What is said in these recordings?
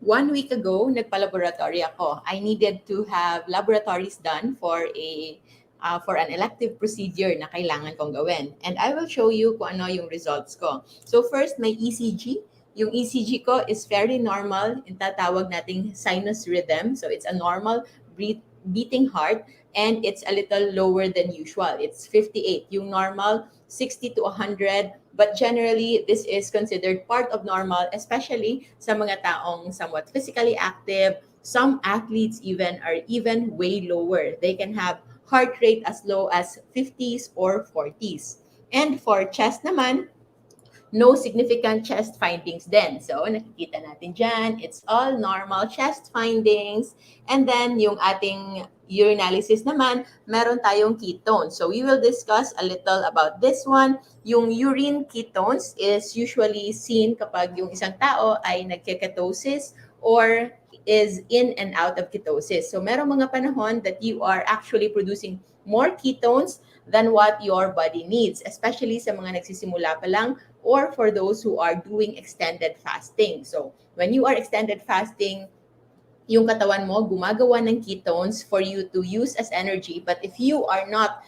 1 week ago, nagpa-laboratory ako. I needed to have laboratories done for an elective procedure na kailangan kong gawin. And I will show you kung ano yung results ko. So first, may ECG. Yung ECG ko is fairly normal. Yung tatawag nating sinus rhythm. So it's a normal beating heart, and it's a little lower than usual. It's 58. Yung normal, 60 to 100. But generally, this is considered part of normal, especially sa mga taong somewhat physically active. Some athletes are even way lower. They can have heart rate as low as 50s or 40s. And for chest naman, no significant chest findings then. So, nakikita natin dyan, it's all normal chest findings. And then, yung ating urinalysis naman, meron tayong ketones. So, we will discuss a little about this one. Yung urine ketones is usually seen kapag yung isang tao ay nagkeketosis or is in and out of ketosis. So, merong mga panahon that you are actually producing more ketones than what your body needs, especially sa mga nagsisimula pa lang or for those who are doing extended fasting. So, when you are extended fasting, yung katawan mo gumagawa ng ketones for you to use as energy. But if you are not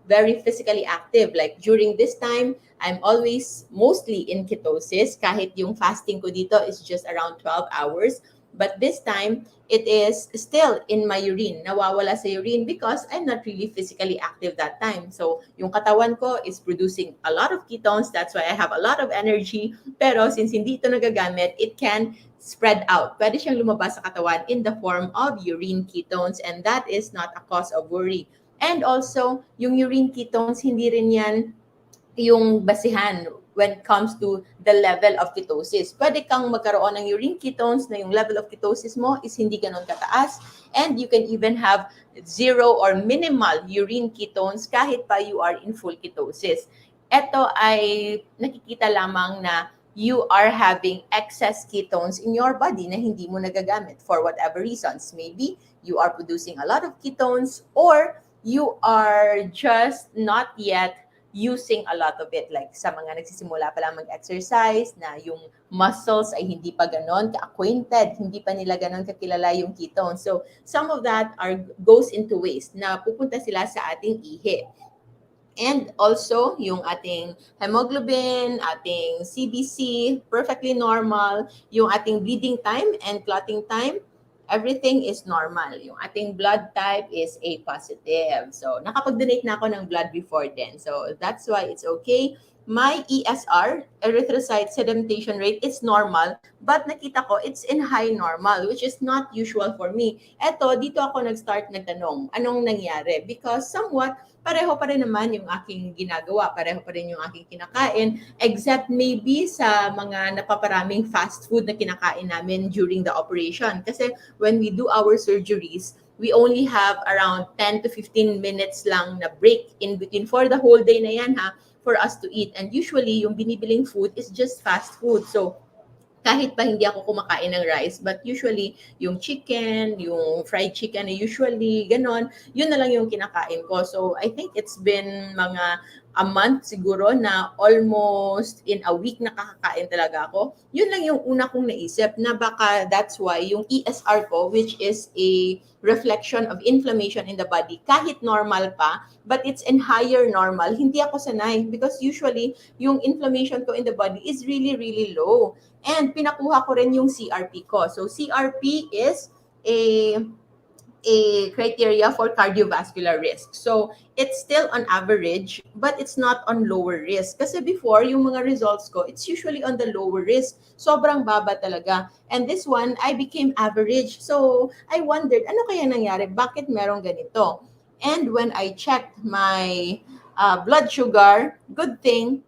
very physically active, like during this time, I'm always mostly in ketosis, kahit yung fasting ko dito is just around 12 hours. But this time, it is still in my urine. Nawawala sa urine because I'm not really physically active that time. So, yung katawan ko is producing a lot of ketones. That's why I have a lot of energy. Pero since hindi ito nagagamit, it can spread out. Pwede siyang lumabas sa katawan in the form of urine ketones, and that is not a cause of worry. And also, yung urine ketones, hindi rin yan yung basihan when it comes to the level of ketosis. Pwede kang magkaroon ng urine ketones na yung level of ketosis mo is hindi ganun kataas, and you can even have zero or minimal urine ketones kahit pa you are in full ketosis. Ito ay nakikita lamang na you are having excess ketones in your body na hindi mo nagagamit for whatever reasons. Maybe you are producing a lot of ketones, or you are just not yet using a lot of it. Like sa mga nagsisimula pa lang mag-exercise, na yung muscles ay hindi pa ganon ka-acquainted, hindi pa nila ganon kakilala yung ketones. So some of that goes into waste na pupunta sila sa ating ihi. And also, yung ating hemoglobin, ating CBC, perfectly normal. Yung ating bleeding time and clotting time, everything is normal. Yung ating blood type is A positive. So, nakapag-donate na ako ng blood before then. So, that's why it's okay. My ESR, erythrocyte sedimentation rate, is normal, but nakita ko it's in high normal, which is not usual for me. Eto, dito ako nag-start nagtanong, anong nangyari? Because somewhat, pareho pa rin naman yung aking ginagawa, pareho pa rin yung aking kinakain, except maybe sa mga napaparaming fast food na kinakain namin during the operation. Kasi when we do our surgeries, we only have around 10 to 15 minutes lang na break in between for the whole day na yan for us to eat. And usually, yung binibiling food is just fast food. So, kahit pa hindi ako kumakain ng rice, but usually, yung chicken, yung fried chicken, usually, ganon, yun na lang yung kinakain ko. So, I think it's been mga a month siguro na almost in a week nakakakain talaga ako. Yun lang yung una kong naisip na baka that's why yung ESR ko, which is a reflection of inflammation in the body, kahit normal pa, but it's in higher normal, hindi ako sanay because usually yung inflammation ko in the body is really, really low. And pinakuha ko rin yung CRP ko. So CRP is a criteria for cardiovascular risk. So, it's still on average, but it's not on lower risk. Kasi before, yung mga results ko, it's usually on the lower risk. Sobrang baba talaga. And this one, I became average. So, I wondered, ano kaya nangyari? Bakit merong ganito? And when I checked my blood sugar, good thing,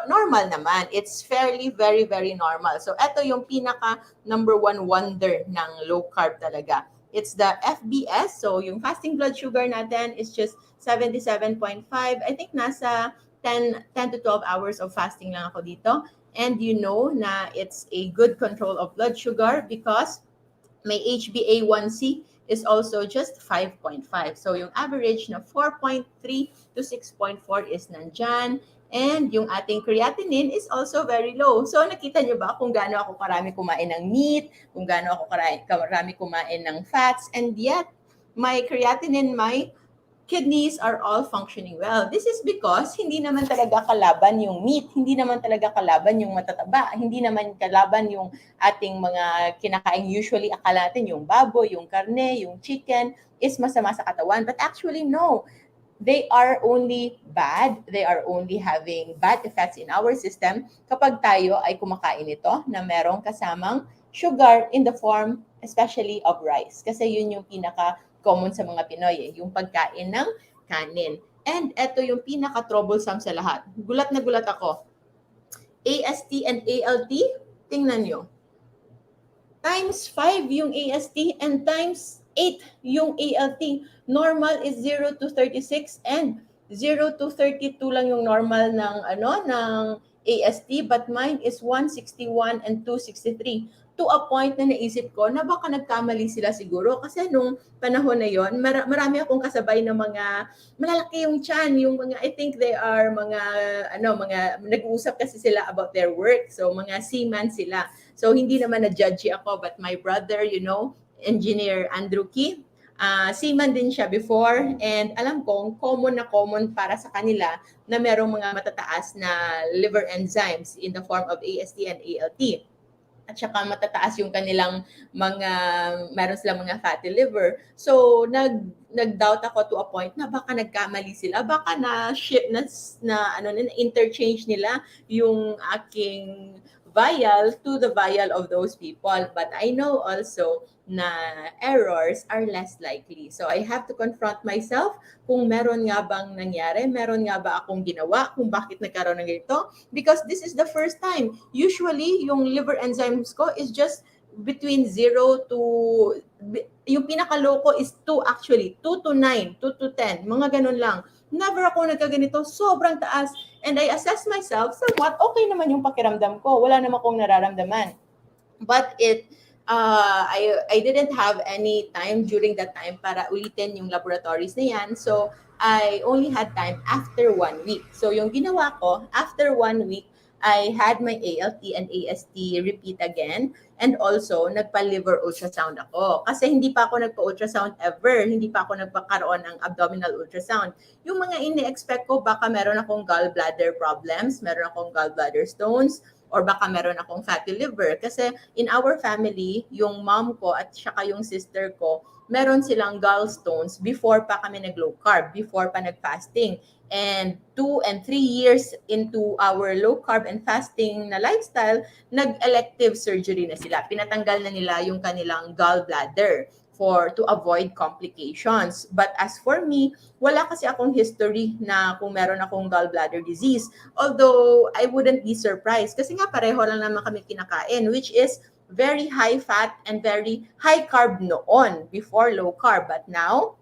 normal naman. It's fairly, very, very normal. So, ito yung pinaka number one wonder ng low carb talaga. It's the FBS. So, yung fasting blood sugar natin is just 77.5. I think nasa 10 to 12 hours of fasting lang ako dito. And you know na it's a good control of blood sugar because may HbA1c is also just 5.5. So, yung average na 4.3 to 6.4 is nandyan. And yung ating creatinine is also very low. So nakita nyo ba kung gaano ako karami kumain ng meat, kung gaano ako karami kumain ng fats, and yet my creatinine, my kidneys are all functioning well. This is because hindi naman talaga kalaban yung meat, hindi naman talaga kalaban yung matataba, hindi naman kalaban yung ating mga kinakain usually akala natin yung baboy, yung karne, yung chicken is masama sa katawan. But actually, no. They are only bad, they are only having bad effects in our system kapag tayo ay kumakain ito na merong kasamang sugar in the form especially of rice. Kasi yun yung pinaka-common sa mga Pinoy, yung pagkain ng kanin. And eto yung pinaka-troublesome sa lahat. Gulat na gulat ako. AST and ALT, tingnan nyo. Times 5 yung AST and times 8 yung ALT. Normal is 0 to 36 and 0 to 32 lang yung normal ng AST, but mine is 161 and 263. To a point na naisip ko na baka nagkamali sila siguro kasi nung panahon na yon marami akong kasabay ng mga malalaki yung tiyan, yung mga I think they are mga nag-uusap kasi sila about their work. So mga seaman sila. So hindi naman na-judgy ako, but my brother, Engineer Andrew Key, seaman din siya before, and alam kong common na common para sa kanila na merong mga matataas na liver enzymes in the form of AST and ALT. At saka matataas yung kanilang meron silang mga fatty liver. So, nag-doubt ako to a point na baka nagkamali sila, baka interchange nila yung aking vial to the vial of those people. But I know also na errors are less likely. So, I have to confront myself kung meron nga bang nangyari, meron nga ba akong ginawa, kung bakit nagkaroon ng ganito. Because this is the first time. Usually, yung liver enzymes ko is just between 0 to, yung pinaka-low ko is 2 actually, 2 to 9, 2 to 10, mga ganun lang. Never ako nagkaganito, sobrang taas. And I assess myself, somewhat okay naman yung pakiramdam ko. Wala naman akong nararamdaman. But I didn't have any time during that time para ulitin yung laboratories na yan. So, I only had time after 1 week. So, yung ginawa ko, after 1 week, I had my ALT and AST repeat again. And also, nagpa-liver ultrasound ako. Kasi hindi pa ako nagpa-ultrasound ever. Hindi pa ako nagpakaroon ng abdominal ultrasound. Yung mga ini-expect ko, baka meron akong gallbladder problems, meron akong gallbladder stones, or baka meron akong fatty liver. Kasi in our family, yung mom ko at saka yung sister ko, meron silang gallstones before pa kami nag-low carb, before pa nag-fasting. And 2 and 3 years into our low carb and fasting na lifestyle, nag-elective surgery na sila. Pinatanggal na nila yung kanilang gallbladder to avoid complications. But as for me, wala kasi akong history na kung meron akong gallbladder disease. Although, I wouldn't be surprised kasi nga pareho lang naman kami kinakain, which is very high fat and very high carb noon before low carb. But now,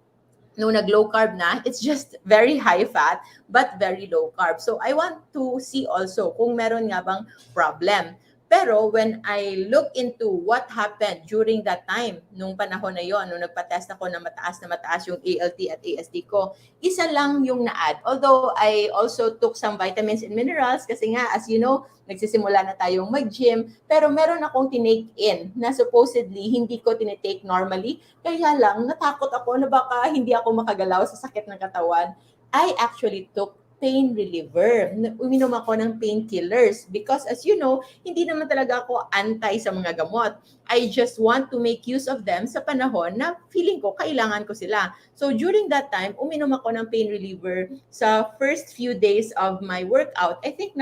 nung nag-low carb na, it's just very high fat but very low carb. So I want to see also kung meron nga bang problem. Pero when I look into what happened during that time, nung panahon na yon, nung nagpa-test ako na mataas yung ALT at AST ko, isa lang yung na-add. Although I also took some vitamins and minerals kasi nga, as you know, nagsisimula na tayong mag-gym, pero meron akong tinake in na supposedly hindi ko tinitake normally. Kaya lang, natakot ako na baka hindi ako makagalaw sa sakit ng katawan. I actually took pain reliever. Uminom ako ng painkillers because as you know, hindi naman talaga ako anti sa mga gamot. I just want to make use of them sa panahon na feeling ko kailangan ko sila. So during that time, uminom ako ng pain reliever sa first few days of my workout. I think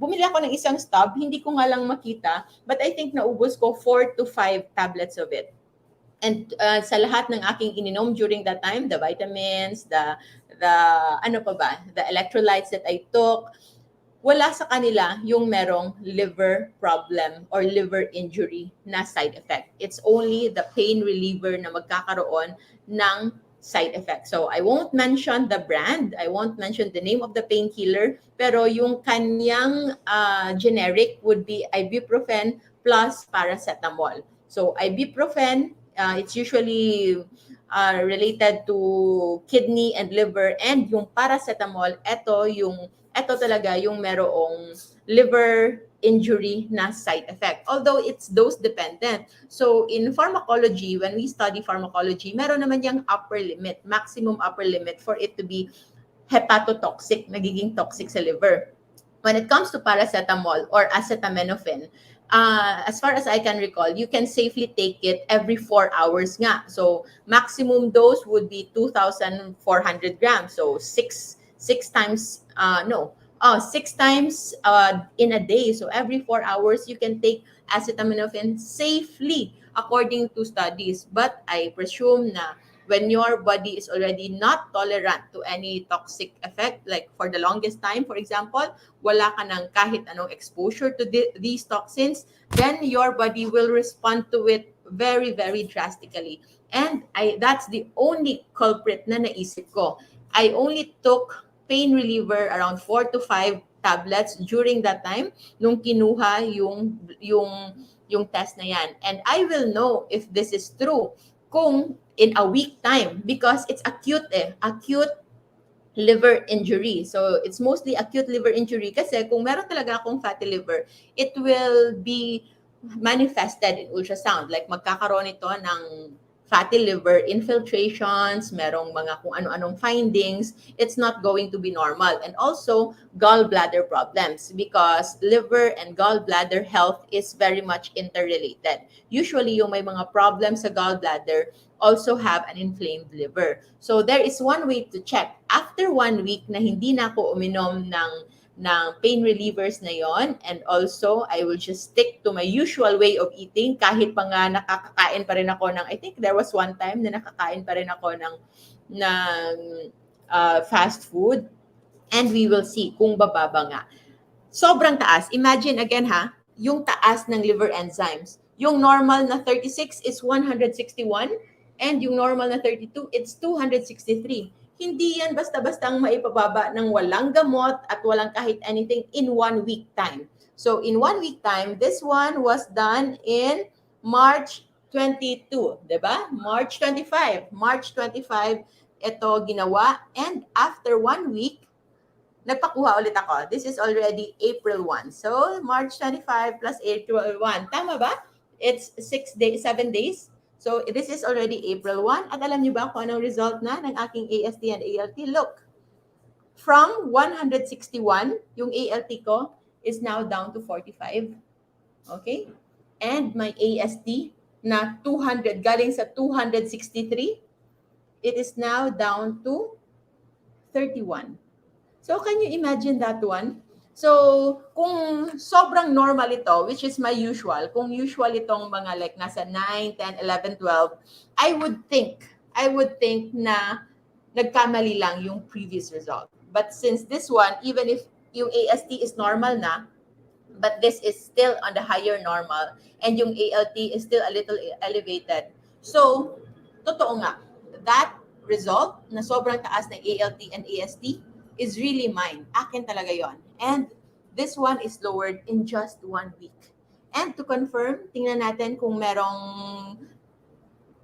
bumili ako ng isang stub, hindi ko nga lang makita, but I think naubos ko 4 to 5 tablets of it. And sa lahat ng aking ininom during that time, the vitamins, the electrolytes that I took, wala sa kanila yung merong liver problem or liver injury na side effect. It's only the pain reliever na magkakaroon ng side effect. So I won't mention the brand, I won't mention the name of the painkiller, pero yung kanyang generic would be ibuprofen plus paracetamol. So ibuprofen, it's usually related to kidney and liver, and yung paracetamol, ito yung ito talaga yung merong liver injury na side effect. Although it's dose dependent. So in pharmacology, when we study pharmacology, meron naman yung upper limit, maximum upper limit for it to be hepatotoxic, nagiging toxic sa liver. When it comes to paracetamol or acetaminophen, as far as I can recall, you can safely take it every 4 hours nga. So maximum dose would be 2,400 grams. So six times, no, 6 times in a day. So every 4 hours, you can take acetaminophen safely according to studies. But I presume na when your body is already not tolerant to any toxic effect, like for the longest time, for example, wala ka ng kahit anong exposure to these toxins, then your body will respond to it very, very drastically. And that's the only culprit na naisip ko. I only took pain reliever around 4 to 5 tablets during that time nung kinuha yung test na yan. And I will know if this is true kung in a week time, because it's acute acute liver injury. So it's mostly acute liver injury kasi kung meron talaga akong fatty liver, it will be manifested in ultrasound. Like magkakaroon ito ng fatty liver infiltrations, merong mga kung ano-anong findings, it's not going to be normal. And also gallbladder problems, because liver and gallbladder health is very much interrelated. Usually yung may mga problems sa gallbladder also have an inflamed liver. So there is one way to check. After 1 week na hindi na ako uminom ng pain relievers na yon, and also I will just stick to my usual way of eating kahit pa nga nakakakain pa rin ako ng, I think there was one time na nakakain pa rin ako ng fast food, and we will see kung bababa nga. Sobrang taas. Imagine again yung taas ng liver enzymes. Yung normal na 36 is 161, and yung normal na 32, it's 263. Hindi yan basta-bastang maipababa ng walang gamot at walang kahit anything in 1 week time. So in 1 week time, this one was done in March 22, diba? March 25. March 25, ito ginawa. And after 1 week, nagpakuha ulit ako. This is already April 1. So March 25 plus April 1. Tama ba? It's 7 days. So this is already April 1. At alam niyo ba kung anong result na ng aking AST and ALT? Look, from 161, yung ALT ko is now down to 45. Okay? And my AST na 200, galing sa 263, it is now down to 31. So can you imagine that one? So kung sobrang normal ito, which is my usual, kung usual itong mga like nasa 9, 10, 11, 12, I would think na nagkamali lang yung previous result. But since this one, even if yung AST is normal na, but this is still on the higher normal, and yung ALT is still a little elevated. So, totoo nga, that result na sobrang taas ng ALT and AST is really mine. Akin talaga yon. And this one is lowered in just 1 week. And to confirm, tingnan natin kung merong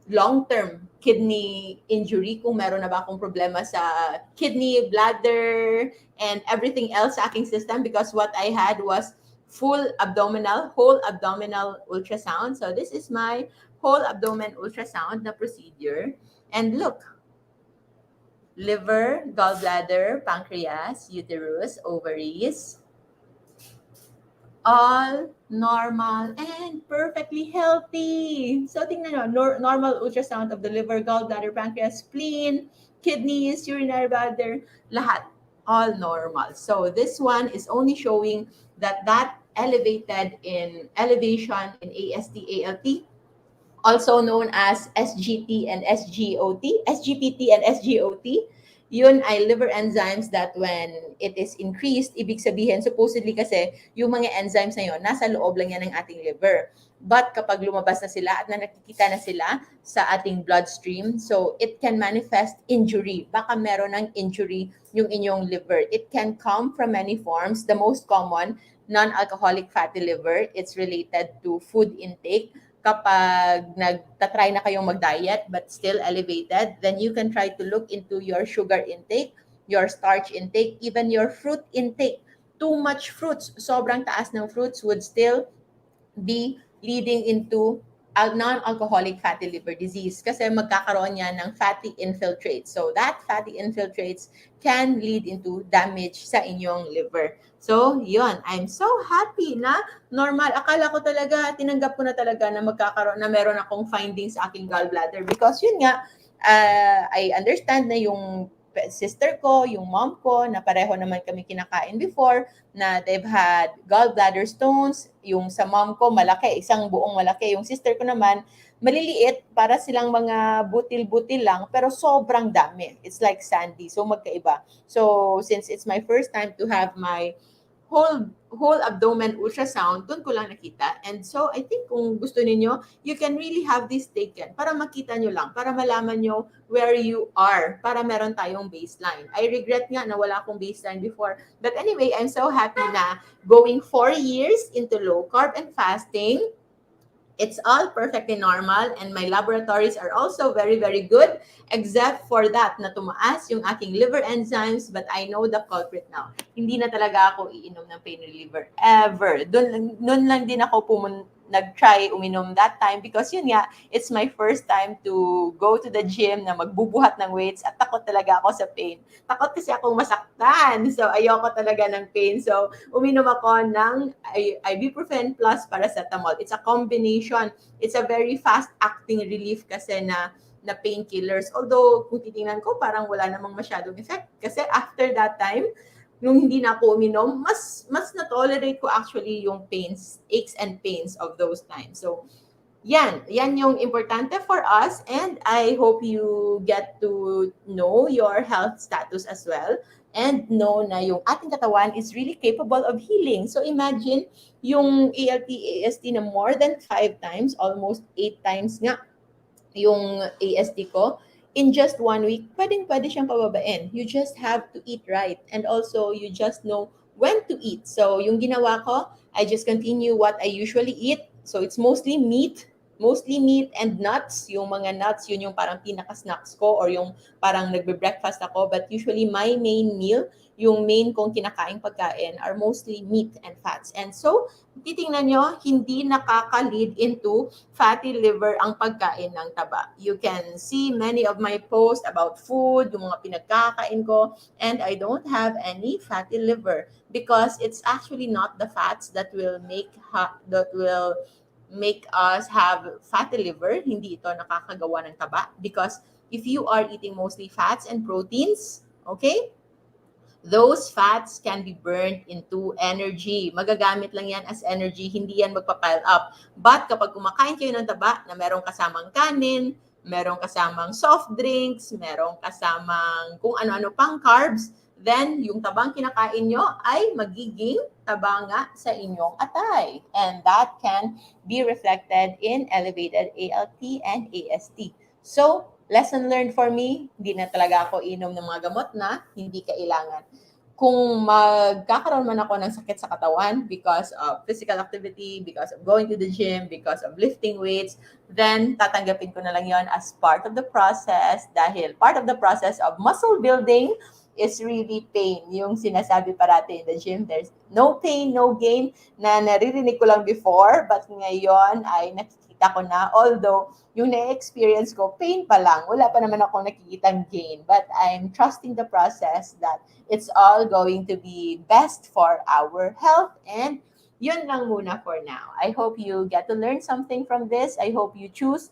long-term kidney injury, kung meron na ba akong problema sa kidney, bladder, and everything else sa aking system, because what I had was whole abdominal ultrasound. So this is my whole abdomen ultrasound na procedure. And look, liver, gallbladder, pancreas, uterus, ovaries, all normal and perfectly healthy. So tingnan nyo, normal ultrasound of the liver, gallbladder, pancreas, spleen, kidneys, urinary bladder, lahat, all normal. So this one is only showing that elevation in AST, ALT, also known as SGT and SGOT, SGPT and SGOT, yun ay liver enzymes that when it is increased, ibig sabihin, supposedly kasi, yung mga enzymes na yun, nasa loob lang yan ng ating liver. But kapag lumabas na sila at nakikita na sila sa ating bloodstream, so it can manifest injury. Baka meron ng injury yung inyong liver. It can come from many forms. The most common, non-alcoholic fatty liver. It's related to food intake. Kapag nagtatry na kayong mag-diet but still elevated, then you can try to look into your sugar intake. your starch intake, even your fruit intake. Too much fruits, sobrang taas ng fruits would still be leading into non-alcoholic fatty liver disease kasi magkakaroon yan ng fatty infiltrates. So that fatty infiltrates can lead into damage sa inyong liver. So, yun. I'm so happy na normal. Akala ko talaga, tinanggap ko na talaga na magkakaroon, na meron akong findings sa aking gallbladder because yun nga, I understand na yung sister ko, yung mom ko, na pareho naman kami kinakain before, na they've had gallbladder stones. Yung sa mom ko, malaki, isang buong malaki. Yung sister ko naman, maliliit, para silang mga butil-butil lang, pero sobrang dami. It's like sandy, so magkaiba. So, since it's my first time to have my whole abdomen ultrasound, doon ko lang nakita. And so, I think kung gusto ninyo, you can really have this taken para makita nyo lang, para malaman nyo where you are, para meron tayong baseline. I regret nga na wala akong baseline before. But anyway, I'm so happy na going 4 years into low carb and fasting, it's all perfectly normal and my laboratories are also very, very good, except for that na tumaas yung aking liver enzymes, but I know the culprit now. Hindi na talaga ako iinom ng pain reliever ever. Doon lang din ako nag-try uminom that time because yun nga, it's my first time to go to the gym na magbubuhat ng weights at takot talaga ako sa pain. Takot kasi akong masaktan. So, ayoko talaga ng pain. So, uminom ako ng ibuprofen plus paracetamol. It's a combination. It's a very fast-acting relief kasi na painkillers. Although, kung titingnan ko, parang wala namang masyadong effect. Kasi after that time, nung hindi na ako uminom, mas na-tolerate ko actually yung pains, aches and pains of those times. So, yan yung importante for us, and I hope you get to know your health status as well and know na yung ating katawan is really capable of healing. So imagine yung ALT, AST na more than 5 times, almost 8 times nga yung AST ko, in just 1 week, pwede siyang pababain. You just have to eat right. And also, you just know when to eat. So, yung ginawa ko, I just continue what I usually eat. So, it's mostly meat and nuts. Yung mga nuts, yun yung parang pinaka-snacks ko or yung parang nagbe-breakfast ako. But usually, my main meal, yung main kong kinakaing pagkain are mostly meat and fats. And so, titingnan nyo, hindi nakaka-lead into fatty liver ang pagkain ng taba. You can see many of my posts about food, yung mga pinagkakain ko, and I don't have any fatty liver because it's actually not the fats that will make us have fatty liver. Hindi ito nakakagawa ng taba because if you are eating mostly fats and proteins, okay, those fats can be burned into energy. Magagamit lang yan as energy, hindi yan magpa-pile up. But kapag kumakain kayo ng taba na merong kasamang kanin, merong kasamang soft drinks, merong kasamang kung ano-ano pang carbs, then yung tabang kinakain nyo ay magiging taba nga sa inyong atay. And that can be reflected in elevated ALT and AST. So, lesson learned for me, hindi na talaga ako inom ng mga gamot na hindi kailangan. Kung magkakaroon man ako ng sakit sa katawan because of physical activity, because of going to the gym, because of lifting weights, then tatanggapin ko na lang yon as part of the process dahil part of the process of muscle building is really pain. Yung sinasabi parati in the gym, there's no pain, no gain, na naririnig ko lang before, but ngayon ay nakikita ko na, although yung na-experience ko, pain pa lang. Wala pa naman akong nakikitang gain. But I'm trusting the process that it's all going to be best for our health. And yun lang muna for now. I hope you get to learn something from this. I hope you choose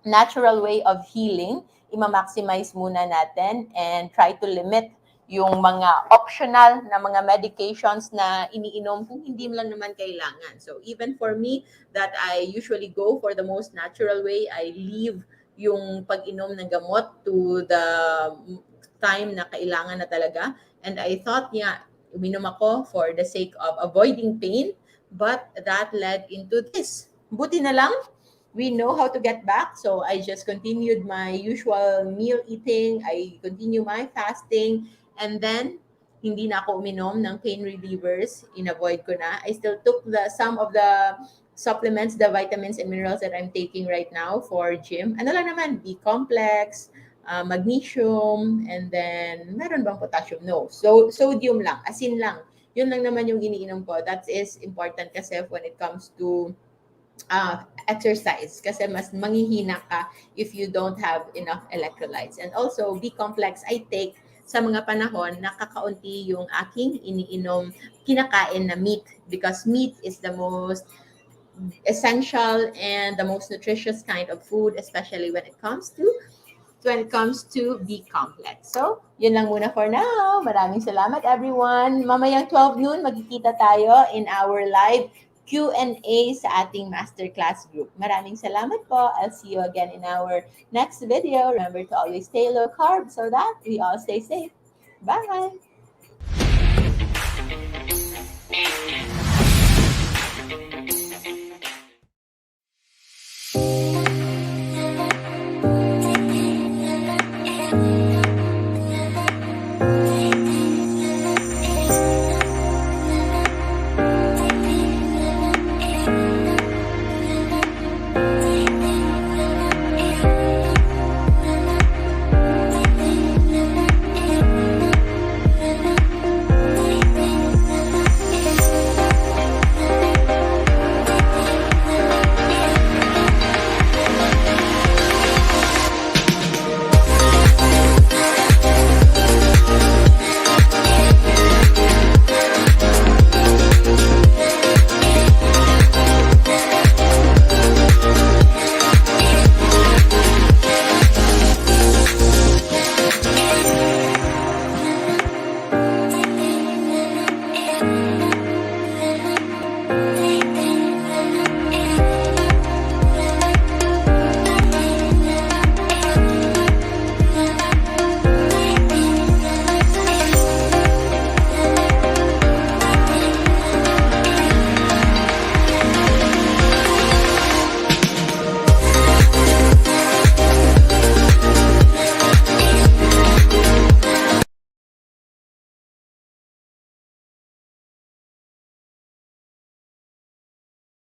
natural way of healing. Ima-maximize muna natin and try to limit yung mga optional na mga medications na iniinom kung hindi lang naman kailangan. So even for me, that I usually go for the most natural way, I leave yung pag-inom ng gamot to the time na kailangan na talaga. And I thought uminom ako for the sake of avoiding pain, but that led into this. Buti na lang, we know how to get back. So I just continued my usual meal eating. I continue my fasting. And then, hindi na ako uminom ng pain relievers. In-avoid ko na. I still took some of the supplements, the vitamins and minerals that I'm taking right now for gym. Ano lang naman, B-complex, magnesium, and then meron bang potassium? No. So, sodium lang, asin lang. Yun lang naman yung iniinom ko. That is important kasi when it comes to exercise kasi mas manghihina ka if you don't have enough electrolytes. And also, B complex I take sa mga panahon na kakaunti yung aking iniinom, kinakain na meat because meat is the most essential and the most nutritious kind of food, especially when it comes to B complex. So, yun lang muna for now. Maraming salamat everyone. Mamayang 12 noon, magkikita tayo in our live Q&A sa ating masterclass group. Maraming salamat po. I'll see you again in our next video. Remember to always stay low carb so that we all stay safe. Bye!